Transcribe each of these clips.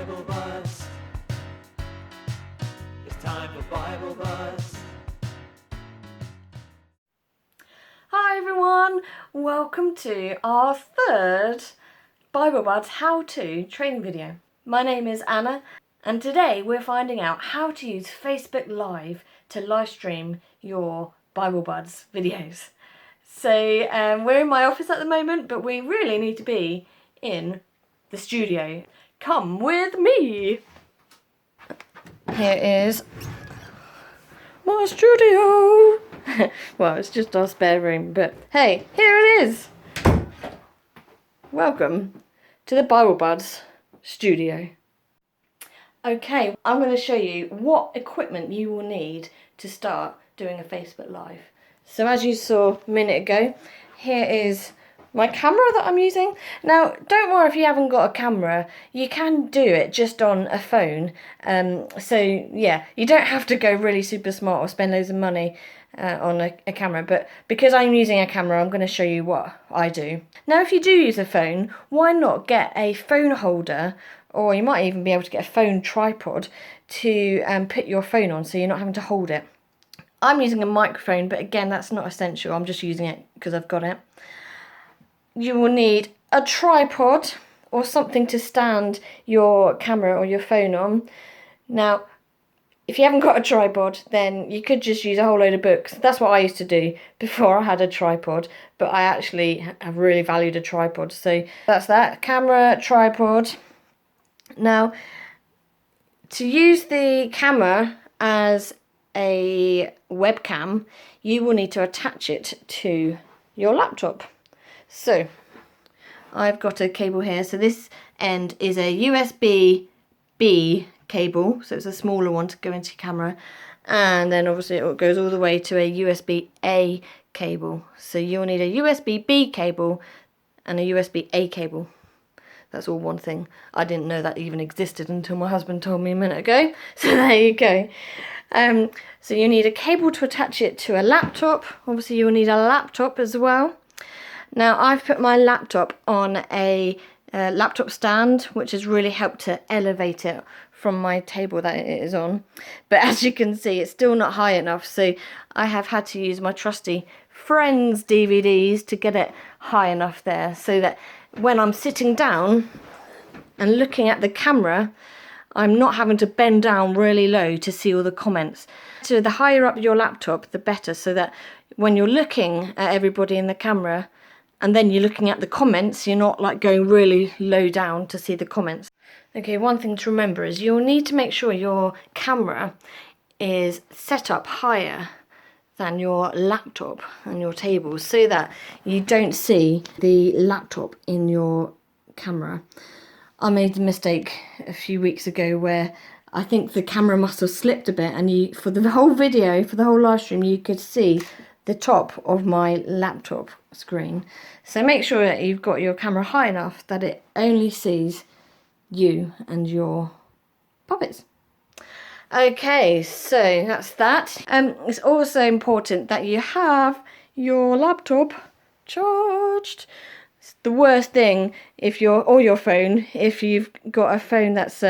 Bible Buzz. It's time for Bible Buzz. Hi everyone, welcome to our third Bible Buzz how-to training video. My name is Anna and today we're finding out how to use Facebook Live to live stream your Bible Buzz videos. So we're in my office at the moment, but we really need to be in the studio. Come with me! Here is my studio! Well, it's just our spare room, but hey, here it is! Welcome to the Bible Buzz studio. Okay, I'm going to show you what equipment you will need to start doing a Facebook Live. So as you saw a minute ago, here is my camera that I'm using. Now, don't worry if you haven't got a camera, you can do it just on a phone. So yeah, you don't have to go really super smart or spend loads of money on a camera, but because I'm using a camera, I'm going to show you what I do. Now, if you do use a phone, why not get a phone holder, or you might even be able to get a phone tripod to put your phone on so you're not having to hold it. I'm using a microphone, but again, that's not essential. I'm just using it because I've got it. You will need a tripod or something to stand your camera or your phone on. Now, if you haven't got a tripod, then you could just use a whole load of books. That's what I used to do before I had a tripod, but I actually have really valued a tripod. So that's that, camera, tripod. Now, to use the camera as a webcam, you will need to attach it to your laptop. So I've got a cable here. So this end is a USB-B cable, so it's a smaller one to go into your camera, and then obviously it goes all the way to a USB-A cable. So you'll need a USB-B cable and a USB-A cable. That's all one thing. I didn't know that even existed until my husband told me a minute ago. So there you go. So you need a cable to attach it to a laptop. Obviously you'll need a laptop as well. Now I've put my laptop on a laptop stand, which has really helped to elevate it from my table that it is on. But as you can see, it's still not high enough, so I have had to use my trusty Friends DVDs to get it high enough there, so that when I'm sitting down and looking at the camera, I'm not having to bend down really low to see all the comments. So the higher up your laptop, the better, so that when you're looking at everybody in the camera and then you're looking at the comments, you're not like going really low down to see the comments. Okay, one thing to remember is you'll need to make sure your camera is set up higher than your laptop and your table so that you don't see the laptop in your camera. I made the mistake a few weeks ago where I think the camera must have slipped a bit, and for the whole video, for the whole live stream, you could see the top of my laptop screen. So make sure that you've got your camera high enough that it only sees you and your puppets. Okay, so that's that. It's also important that you have your laptop charged. It's the worst thing or your phone, if you've got a phone that's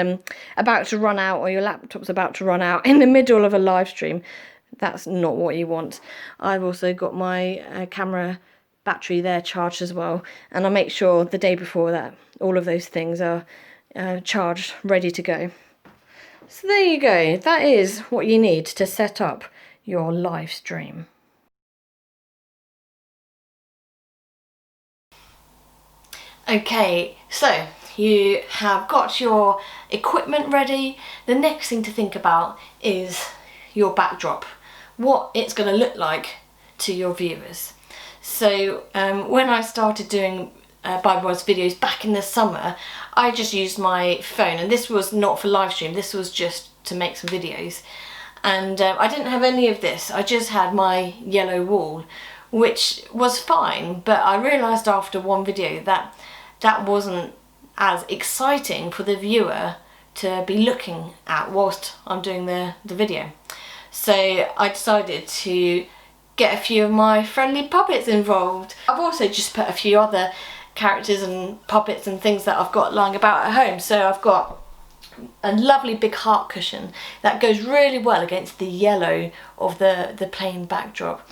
about to run out, or your laptop's about to run out in the middle of a live stream. That's not what you want. I've also got my camera battery there charged as well, and I make sure the day before that all of those things are charged, ready to go. So there you go, that is what you need to set up your live stream. Okay, so you have got your equipment ready. The next thing to think about is your backdrop, what it's going to look like to your viewers. So when I started doing Bible Buzz videos back in the summer, I just used my phone, and this was not for live stream, this was just to make some videos. And I didn't have any of this, I just had my yellow wall, which was fine, but I realised after one video that that wasn't as exciting for the viewer to be looking at whilst I'm doing the video. So I decided to get a few of my friendly puppets involved. I've also just put a few other characters and puppets and things that I've got lying about at home. So I've got a lovely big heart cushion that goes really well against the yellow of the plain backdrop.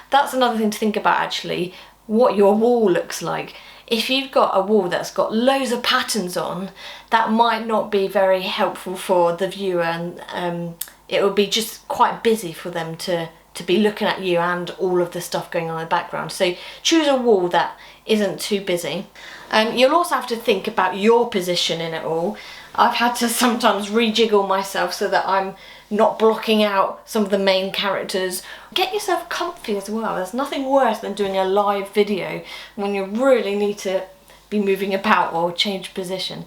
That's another thing to think about actually, what your wall looks like. If you've got a wall that's got loads of patterns on, that might not be very helpful for the viewer, and it would be just quite busy for them to be looking at you and all of the stuff going on in the background. So choose a wall that isn't too busy. You'll also have to think about your position in it all. I've had to sometimes rejiggle myself so that I'm not blocking out some of the main characters. Get yourself comfy as well. There's nothing worse than doing a live video when you really need to be moving about or change position.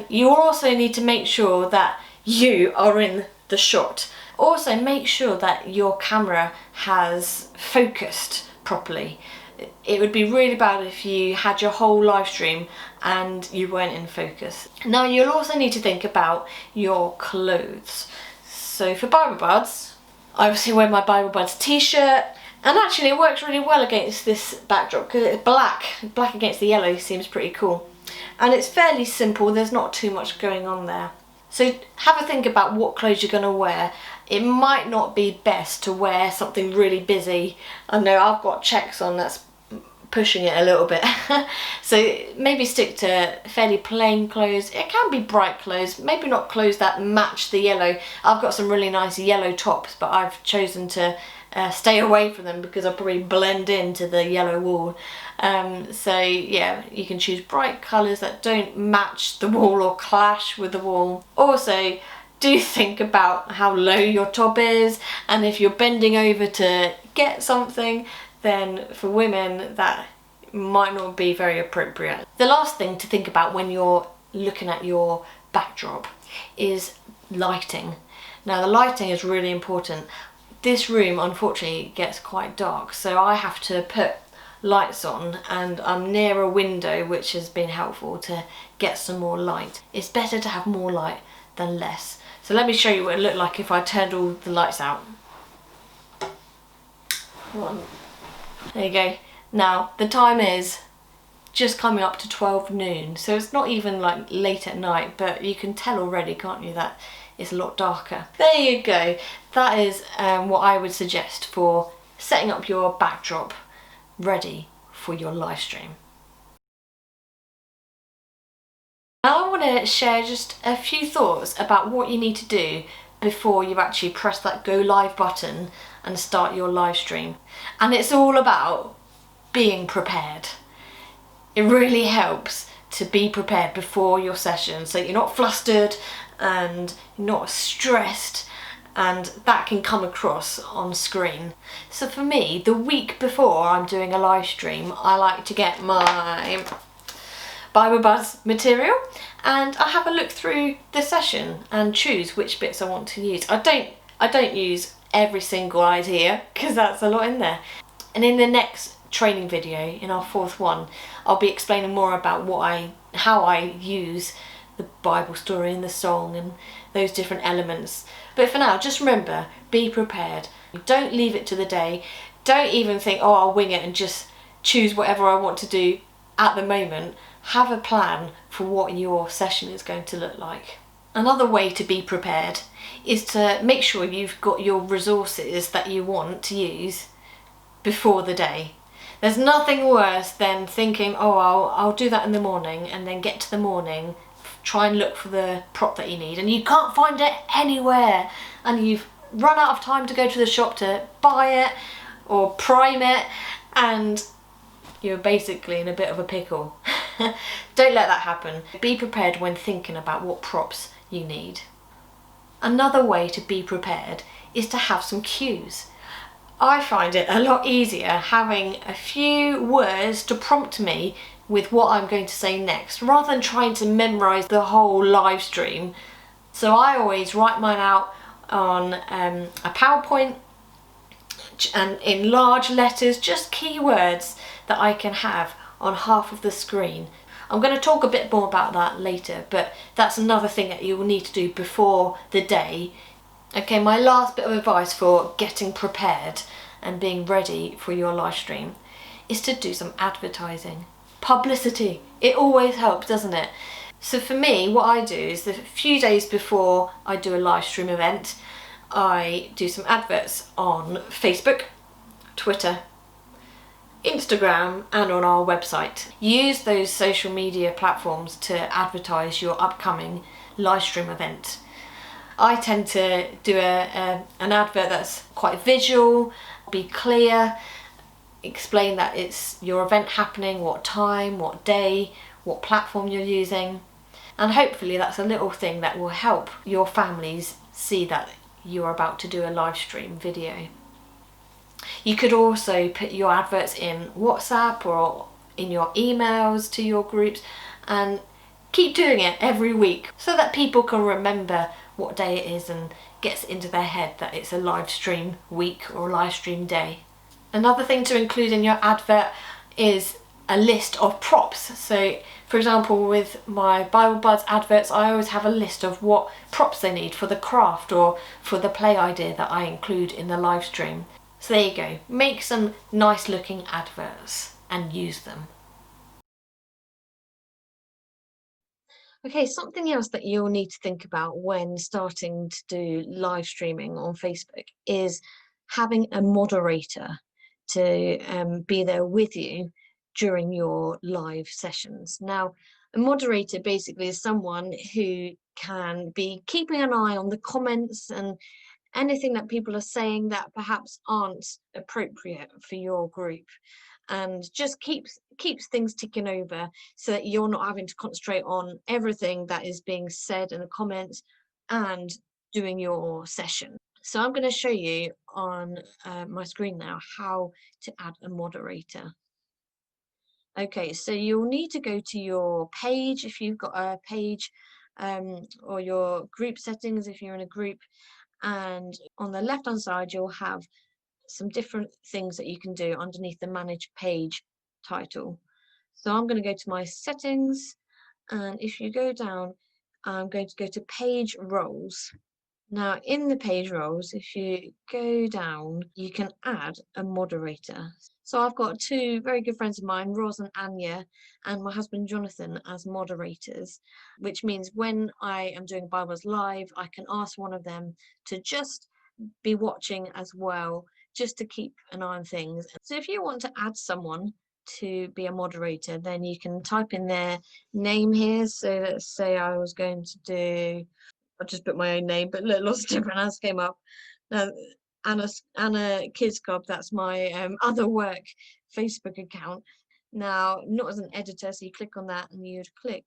You also need to make sure that you are in the shot. Also make sure that your camera has focused properly. It would be really bad if you had your whole live stream and you weren't in focus. Now you'll also need to think about your clothes. So for Bible Buds, I obviously wear my Bible Buds t-shirt, and actually it works really well against this backdrop because it's black. Black against the yellow seems pretty cool. And it's fairly simple, there's not too much going on there. So have a think about what clothes you're going to wear. It might not be best to wear something really busy. I know I've got checks on, that's pushing it a little bit. So maybe stick to fairly plain clothes. It can be bright clothes, maybe not clothes that match the yellow. I've got some really nice yellow tops, but I've chosen to stay away from them because I'll probably blend into the yellow wall. So yeah, you can choose bright colours that don't match the wall or clash with the wall. Also, do think about how low your top is, and if you're bending over to get something, then for women that might not be very appropriate. The last thing to think about when you're looking at your backdrop is lighting. Now the lighting is really important. This room unfortunately gets quite dark, so I have to put lights on, and I'm near a window, which has been helpful to get some more light. It's better to have more light than less. So let me show you what it looked like if I turned all the lights out. There you go. Now the time is just coming up to 12 noon, so it's not even like late at night, but you can tell already, can't you, that it's a lot darker. There you go. That is what I would suggest for setting up your backdrop ready for your live stream. Now I want to share just a few thoughts about what you need to do before you actually press that go live button and start your live stream. And it's all about being prepared. It really helps to be prepared before your session, so you're not flustered and you're not stressed, and that can come across on screen. So for me, the week before I'm doing a live stream, I like to get my Bible Buds material and I have a look through the session and choose which bits I want to use. I don't use every single idea because that's a lot in there. And in the next training video, in our fourth one, I'll be explaining more about how I use the Bible story and the song and those different elements. But for now, just remember, be prepared. Don't leave it to the day. Don't even think, oh, I'll wing it and just choose whatever I want to do at the moment. Have a plan for what your session is going to look like. Another way to be prepared is to make sure you've got your resources that you want to use before the day. There's nothing worse than thinking, oh, I'll do that in the morning, and then get to the morning, try and look for the prop that you need, and you can't find it anywhere, and you've run out of time to go to the shop to buy it or prime it, and you're basically in a bit of a pickle. Don't let that happen. Be prepared when thinking about what props you need. Another way to be prepared is to have some cues. I find it a lot easier having a few words to prompt me with what I'm going to say next, rather than trying to memorise the whole live stream. So I always write mine out on a PowerPoint and in large letters, just keywords that I can have on half of the screen. I'm going to talk a bit more about that later, but that's another thing that you will need to do before the day. Okay, my last bit of advice for getting prepared and being ready for your live stream is to do some advertising. Publicity. It always helps, doesn't it? So for me, what I do is that a few days before I do a live stream event, I do some adverts on Facebook, Twitter, Instagram and on our website. Use those social media platforms to advertise your upcoming live stream event. I tend to do an advert that's quite visual, be clear, explain that it's your event happening, what time, what day, what platform you're using. And hopefully that's a little thing that will help your families see that you're about to do a live stream video. You could also put your adverts in WhatsApp or in your emails to your groups, and keep doing it every week so that people can remember what day it is and gets into their head that it's a live stream week or live stream day. Another thing to include in your advert is a list of props. So for example, with my Bible Buds adverts, I always have a list of what props they need for the craft or for the play idea that I include in the live stream. So there you go, make some nice looking adverts and use them. Okay, something else that you'll need to think about when starting to do live streaming on Facebook is having a moderator to be there with you during your live sessions. Now, a moderator basically is someone who can be keeping an eye on the comments and anything that people are saying that perhaps aren't appropriate for your group, and just keeps things ticking over so that you're not having to concentrate on everything that is being said in the comments and doing your session. So I'm going to show you on my screen now how to add a moderator. Okay, so you'll need to go to your page if you've got a page, or your group settings if you're in a group, and on the left hand side you'll have some different things that you can do underneath the manage page title. So I'm going to go to my settings, and if you go down, I'm going to go to page roles. Now in the page roles, if you go down, you can add a moderator. So I've got two very good friends of mine, Ros and Anya, and my husband Jonathan as moderators, which means when I am doing Bibles live, I can ask one of them to just be watching as well, just to keep an eye on things. So if you want to add someone to be a moderator, then you can type in their name here. So let's say I was going to do, I'll just put my own name, but look, lots of different ads came up. Now, Anna Kids Club, that's my other work Facebook account. Now, not as an editor, so you click on that and you'd click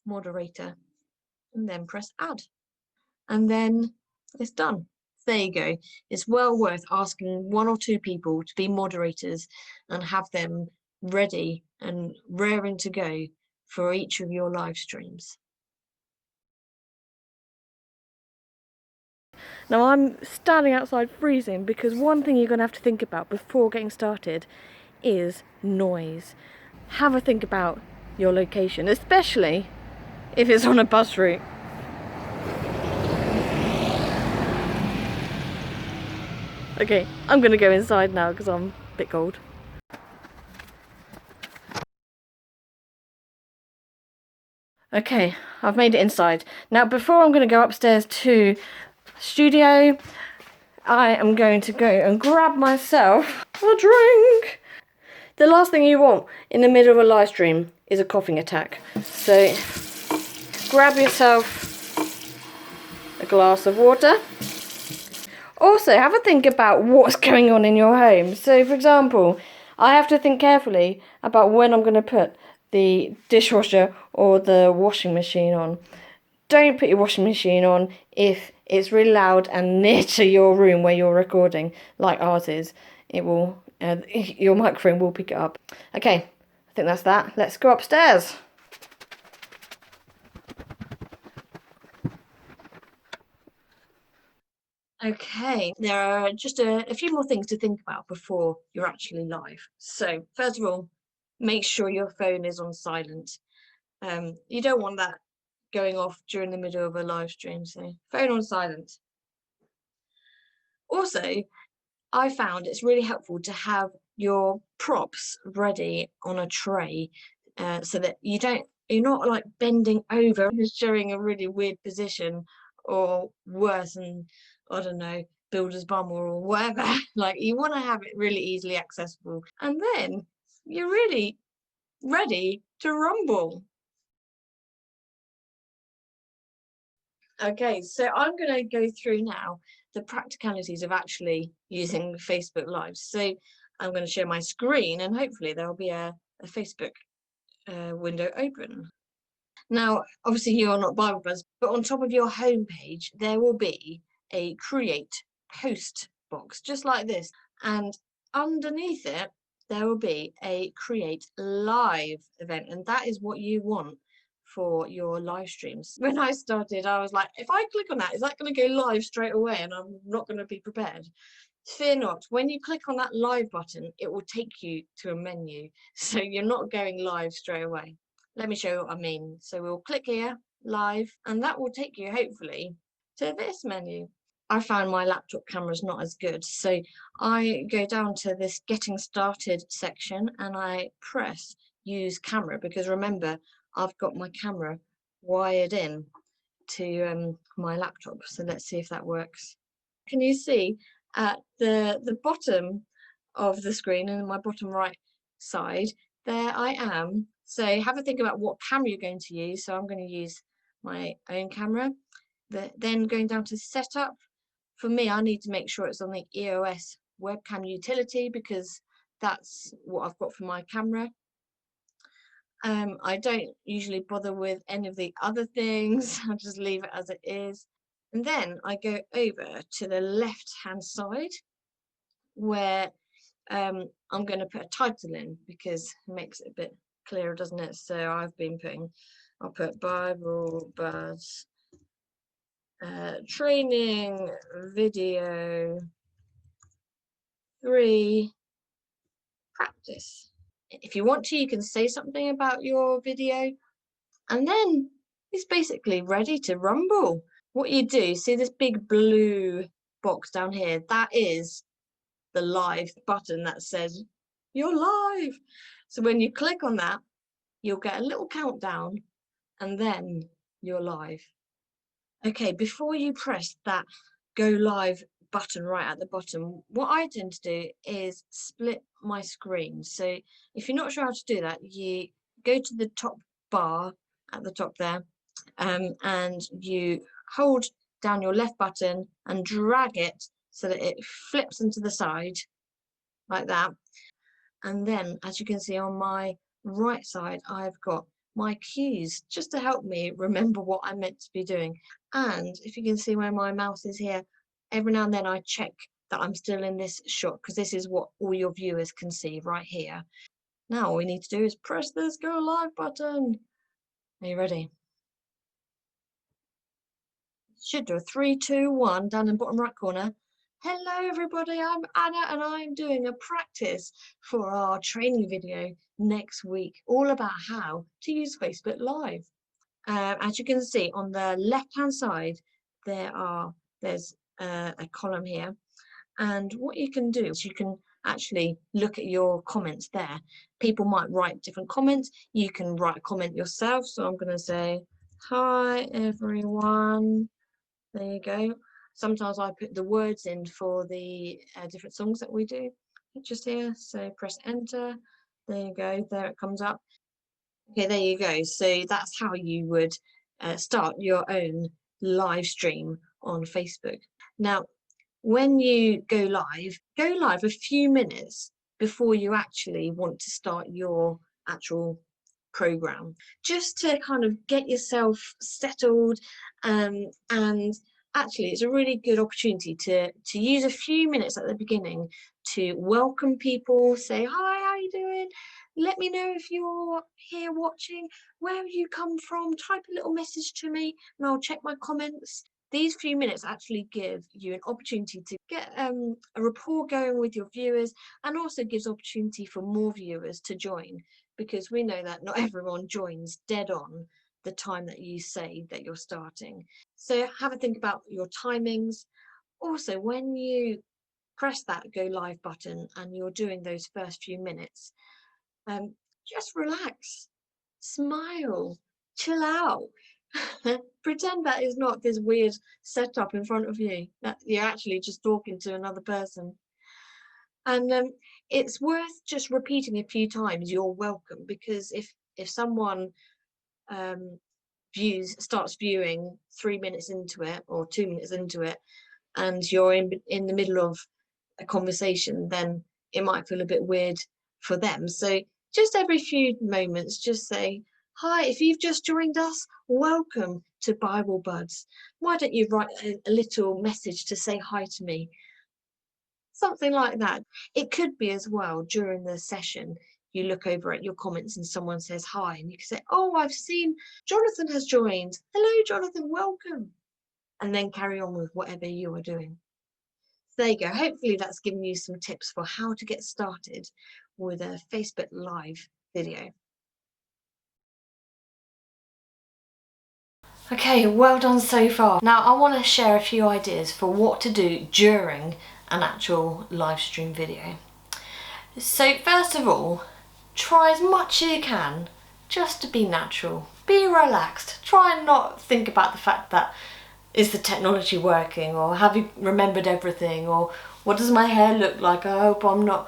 moderator and then press add. And then it's done. There you go. It's well worth asking one or two people to be moderators and have them ready and raring to go for each of your live streams. Now I'm standing outside freezing because one thing you're going to have to think about before getting started is noise. Have a think about your location, especially if it's on a bus route. Okay, I'm going to go inside now because I'm a bit cold. Okay, I've made it inside. Now before I'm going to go upstairs to studio, I am going to go and grab myself a drink. The last thing you want in the middle of a live stream is a coughing attack. So grab yourself a glass of water. Also, have a think about what's going on in your home. So for example, I have to think carefully about when I'm going to put the dishwasher or the washing machine on. Don't put your washing machine on if it's really loud and near to your room where you're recording, like ours is. It will, your microphone will pick it up. Okay, I think that's that. Let's go upstairs. Okay, there are just a few more things to think about before you're actually live. So first of all, make sure your phone is on silent. You don't want that going off during the middle of a live stream, so phone on silent. Also, I found it's really helpful to have your props ready on a tray, so that you don't You're not like bending over and showing a really weird position, or worse, and I don't know, builder's bum or whatever. Like, you want to have it really easily accessible, and then you're really ready to rumble. Okay, so I'm going to go through now the practicalities of actually using Facebook Live. So I'm going to share my screen, and hopefully there'll be a Facebook window open. Now, obviously you're not Bible Buzz, but on top of your homepage, there will be a create post box, just like this. And underneath it, there will be a create live event. And that is what you want for your live streams. When I started, I was like, if I click on that, is that going to go live straight away? And I'm not going to be prepared. Fear not, when you click on that live button, it will take you to a menu. So you're not going live straight away. Let me show you what I mean. So we'll click here, live, and that will take you hopefully to this menu. I found my laptop camera's not as good, so I go down to this getting started section and I press use camera, because remember, I've got my camera wired in to my laptop. So let's see if that works. Can you see at the bottom of the screen, and my bottom right side, there I am. So have a think about what camera you're going to use. So I'm going to use my own camera. Then going down to setup, for me, I need to make sure it's on the EOS webcam utility, because that's what I've got for my camera. I don't usually bother with any of the other things. I'll just leave it as it is. And then I go over to the left hand side, where I'm going to put a title in, because it makes it a bit clearer, doesn't it? So I'll put Bible Buzz training video 3 practice. If you want to, you can say something about your video, and then it's basically ready to rumble. What you do, see this big blue box down here? That is the live button that says you're live. So when you click on that, you'll get a little countdown, and then you're live. Okay, before you press that go live button right at the bottom, what I tend to do is split my screen. So if you're not sure how to do that, you go to the top bar at the top there, and you hold down your left button and drag it so that it flips into the side like that. And then, as you can see on my right side, I've got my cues just to help me remember what I'm meant to be doing. And if you can see where my mouse is here, every now and then I check that I'm still in this shot, because this is what all your viewers can see right here. Now all we need to do is press this go live button. Are you ready? Should do a 3, 2, 1 down in the bottom right corner. Hello everybody, I'm Anna, and I'm doing a practice for our training video next week, all about how to use Facebook Live. As you can see on the left hand side, there's a column here, and what you can do is you can actually look at your comments there. People might write different comments. You can write a comment yourself. So I'm going to say, hi everyone. There you go. Sometimes I put the words in for the different songs that we do. Just here, so press enter. There you go, there it comes up. Okay, there you go. So that's how you would start your own live stream on Facebook. Now, when you go live a few minutes before you actually want to start your actual program, just to kind of get yourself settled. And actually it's a really good opportunity to use a few minutes at the beginning to welcome people, say hi, how you doing, let me know if you're here watching, where you come from, type a little message to me and I'll check my comments. These few minutes actually give you an opportunity to get a rapport going with your viewers, and also gives opportunity for more viewers to join, because we know that not everyone joins dead on the time that you say that you're starting. So have a think about your timings. Also, when you press that go live button and you're doing those first few minutes, just relax. Smile, chill out. Pretend that is not this weird setup in front of you, that you're actually just talking to another person. And it's worth just repeating a few times, you're welcome, because if someone um, starts viewing 3 minutes into it or 2 minutes into it, and you're in the middle of a conversation, then it might feel a bit weird for them. So just every few moments, just say, hi, if you've just joined us, welcome to Bible Buds. Why don't you write a little message to say hi to me? Something like that. It could be as well during the session, you look over at your comments and someone says hi, and you can say, oh, I've seen Jonathan has joined. Hello, Jonathan, welcome. And then carry on with whatever you are doing. So there you go. Hopefully that's given you some tips for how to get started with a Facebook Live video. Okay, well done so far. Now I want to share a few ideas for what to do during an actual live stream video. So first of all, try as much as you can just to be natural. Be relaxed. Try and not think about the fact that is the technology working, or have you remembered everything, or what does my hair look like? I hope I'm not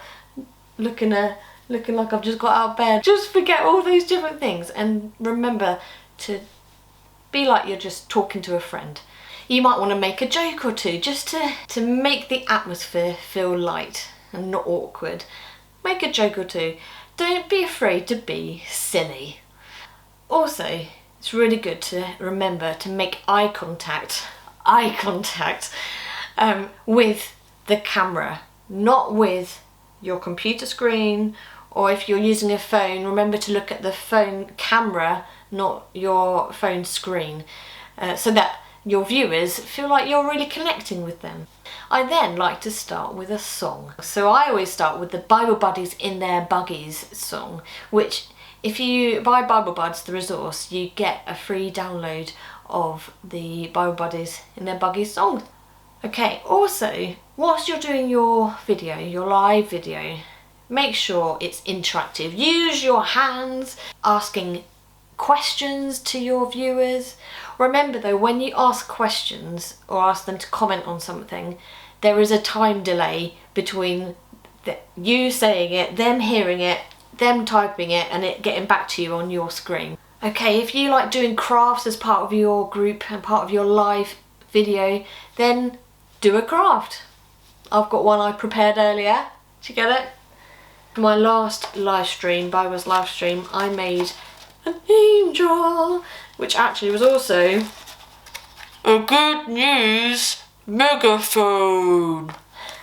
looking like I've just got out of bed. Just forget all those different things and remember to be like you're just talking to a friend. You might want to make a joke or two just to make the atmosphere feel light and not awkward. Make a joke or two. Don't be afraid to be silly. Also, it's really good to remember to make eye contact with the camera, not with your computer screen, or if you're using a phone, remember to look at the phone camera, not your phone screen, so that your viewers feel like you're really connecting with them. I then like to start with a song. So I always start with the Bible Buddies in Their Buggies song, which if you buy Bible Buds, the resource, you get a free download of the Bible Buddies in Their Buggies song. Okay, also, whilst you're doing your video, your live video, make sure it's interactive. Use your hands, asking questions to your viewers. Remember though, when you ask questions or ask them to comment on something, there is a time delay between you saying it, them hearing it, them typing it, and it getting back to you on your screen. Okay, if you like doing crafts as part of your group and part of your live video, then do a craft. I've got one I prepared earlier. Did you get it? For my last live stream, Bible's live stream, I made an angel, which actually was also a good news megaphone.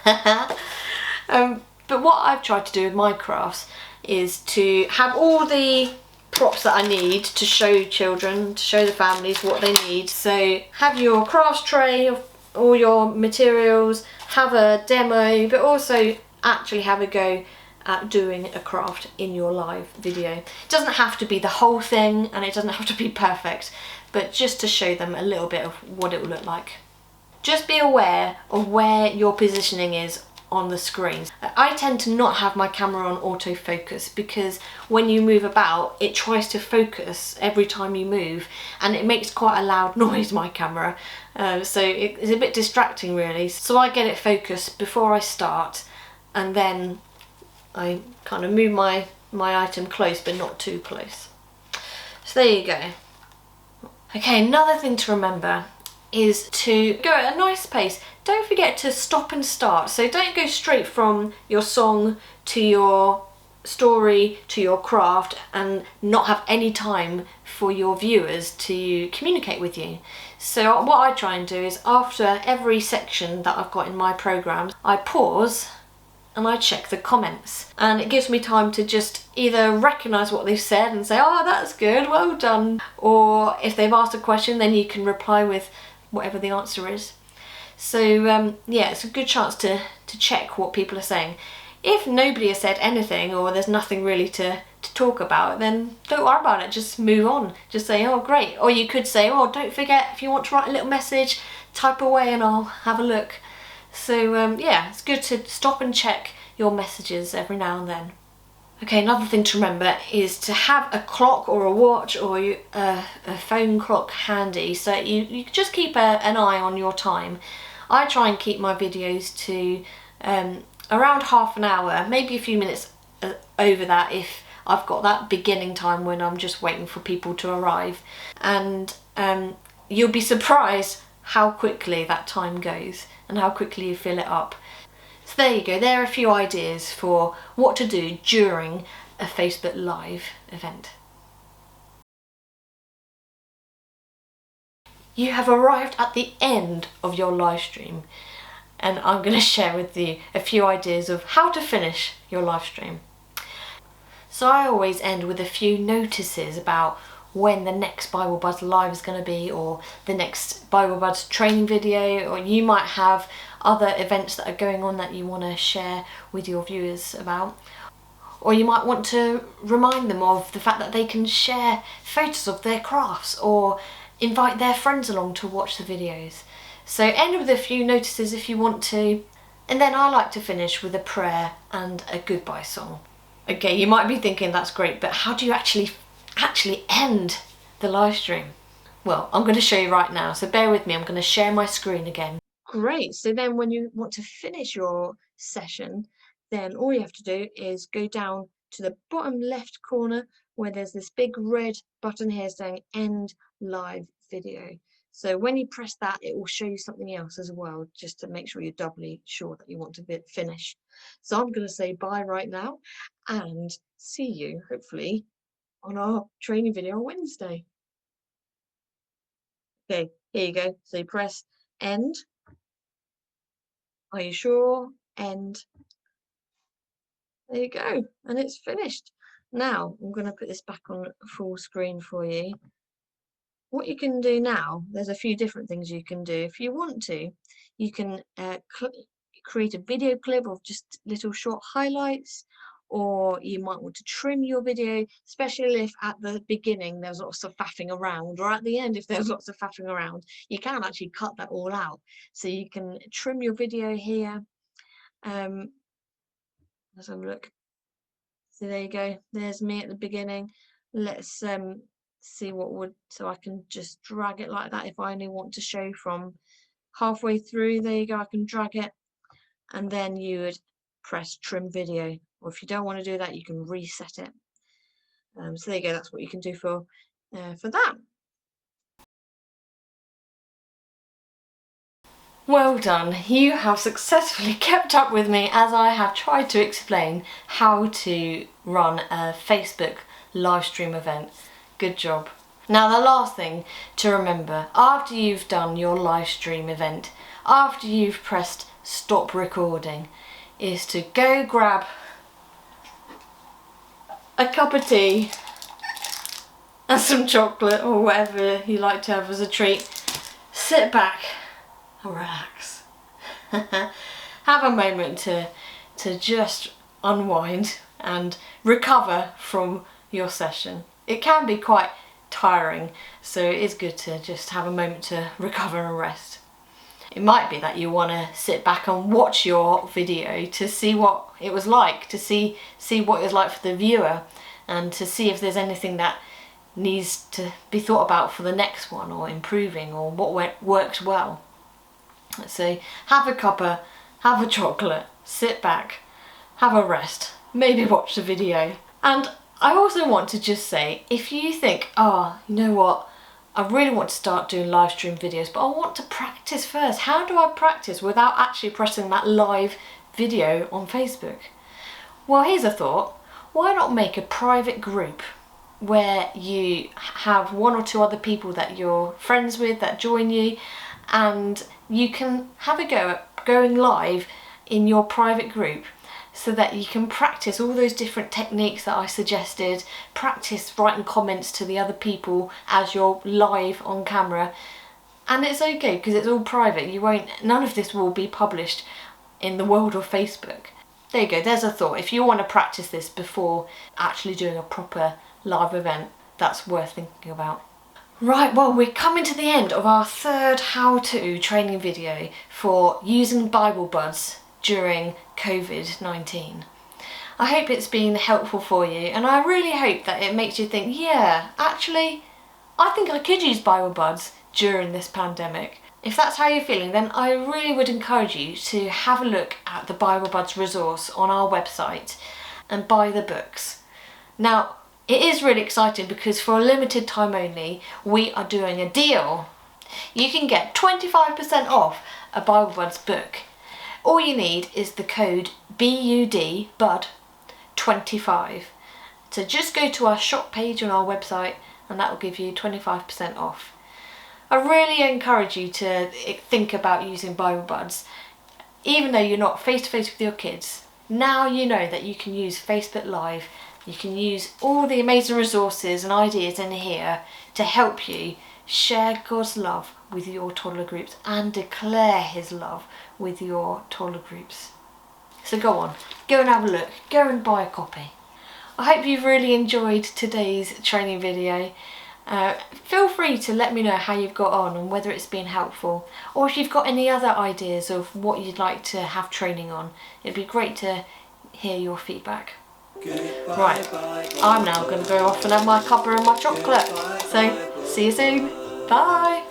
But what I've tried to do with my crafts is to have all the props that I need to show children, to show the families what they need. So have your crafts tray of all your materials, have a demo, but also actually have a go at doing a craft in your live video. It doesn't have to be the whole thing and it doesn't have to be perfect, but just to show them a little bit of what it will look like. Just be aware of where your positioning is on the screen. I tend to not have my camera on autofocus because when you move about, it tries to focus every time you move and it makes quite a loud noise, my camera. So it's a bit distracting really. So I get it focused before I start and then I kind of move my item close but not too close. So there you go. Okay, another thing to remember is to go at a nice pace. Don't forget to stop and start. So don't go straight from your song to your story to your craft and not have any time for your viewers to communicate with you. So what I try and do is after every section that I've got in my program, I pause and I check the comments, and it gives me time to just either recognise what they've said and say, oh, that's good, well done, or if they've asked a question, then you can reply with whatever the answer is. So yeah, it's a good chance to check what people are saying. If nobody has said anything or there's nothing really to talk about, then don't worry about it, just move on. Just say, oh great, or you could say, oh don't forget, if you want to write a little message, type away and I'll have a look. So yeah, it's good to stop and check your messages every now and then. Okay, another thing to remember is to have a clock or a watch or a phone clock handy, so you just keep an eye on your time. I try and keep my videos to around half an hour, maybe a few minutes over that if I've got that beginning time when I'm just waiting for people to arrive. And you'll be surprised how quickly that time goes and how quickly you fill it up. So there you go, there are a few ideas for what to do during a Facebook Live event. You have arrived at the end of your live stream, and I'm going to share with you a few ideas of how to finish your live stream. So I always end with a few notices about when the next Bible Buds Live is going to be, or the next Bible Buds training video, or you might have other events that are going on that you want to share with your viewers about. Or you might want to remind them of the fact that they can share photos of their crafts or invite their friends along to watch the videos. So end with a few notices if you want to, and then I like to finish with a prayer and a goodbye song. Okay, you might be thinking that's great, but how do you actually end the live stream? Well, I'm going to show you right now, so bear with me. I'm going to share my screen again. Great. So then when you want to finish your session, then all you have to do is go down to the bottom left corner where there's this big red button here saying end live video. So when you press that, it will show you something else as well, just to make sure you're doubly sure that you want to finish. So I'm going to say bye right now and see you hopefully on our training video on Wednesday. Okay, here you go. So you press end. Are you sure? End. There you go, and it's finished. Now I'm going to put this back on full screen for you. What you can do now, there's a few different things you can do. If you want to, you can create a video clip of just little short highlights, or you might want to trim your video, especially if at the beginning there's lots of faffing around, or at the end if there's lots of faffing around, you can actually cut that all out. So you can trim your video here. Let's have a look. So there you go, there's me at the beginning. Let's see what would, so I can just drag it like that if I only want to show from halfway through. There you go, I can drag it, and then you would press trim video, or if you don't want to do that you can reset it. So there you go, that's what you can do for that. Well done, you have successfully kept up with me as I have tried to explain how to run a Facebook live stream event. Good job. Now the last thing to remember, after you've done your live stream event, after you've pressed stop recording, is to go grab a cup of tea and some chocolate or whatever you like to have as a treat, sit back and relax. Have a moment to just unwind and recover from your session. It can be quite tiring, so it is good to just have a moment to recover and rest. It might be that you want to sit back and watch your video to see what it was like, to see what it was like for the viewer, and to see if there's anything that needs to be thought about for the next one, or improving, or what worked well. So have a cuppa, have a chocolate, sit back, have a rest, maybe watch the video. And I also want to just say, if you think, oh, you know what, I really want to start doing live stream videos, but I want to practice first. How do I practice without actually pressing that live video on Facebook? Well, here's a thought. Why not make a private group where you have one or two other people that you're friends with that join you, and you can have a go at going live in your private group, so that you can practice all those different techniques that I suggested, practice writing comments to the other people as you're live on camera. And it's okay because it's all private. None of this will be published in the world of Facebook. There you go, there's a thought. If you want to practice this before actually doing a proper live event, that's worth thinking about. Right, well, we're coming to the end of our third how-to training video for using Bible Buds during COVID-19. I hope it's been helpful for you, and I really hope that it makes you think, yeah, actually, I think I could use Bible Buds during this pandemic. If that's how you're feeling, then I really would encourage you to have a look at the Bible Buds resource on our website and buy the books. Now, it is really exciting because for a limited time only, we are doing a deal. You can get 25% off a Bible Buds book. All you need is the code BUD25. So just go to our shop page on our website and that will give you 25% off. I really encourage you to think about using Bible Buds. Even though you're not face to face with your kids, now you know that you can use Facebook Live. You can use all the amazing resources and ideas in here to help you share God's love with your toddler groups and declare his love with your toddler groups. So go on, go and have a look, go and buy a copy. I hope you've really enjoyed today's training video. Feel free to let me know how you've got on and whether it's been helpful, or if you've got any other ideas of what you'd like to have training on. It'd be great to hear your feedback. Right, I'm now going to go off and have my cuppa and my chocolate. So, see you soon. Bye.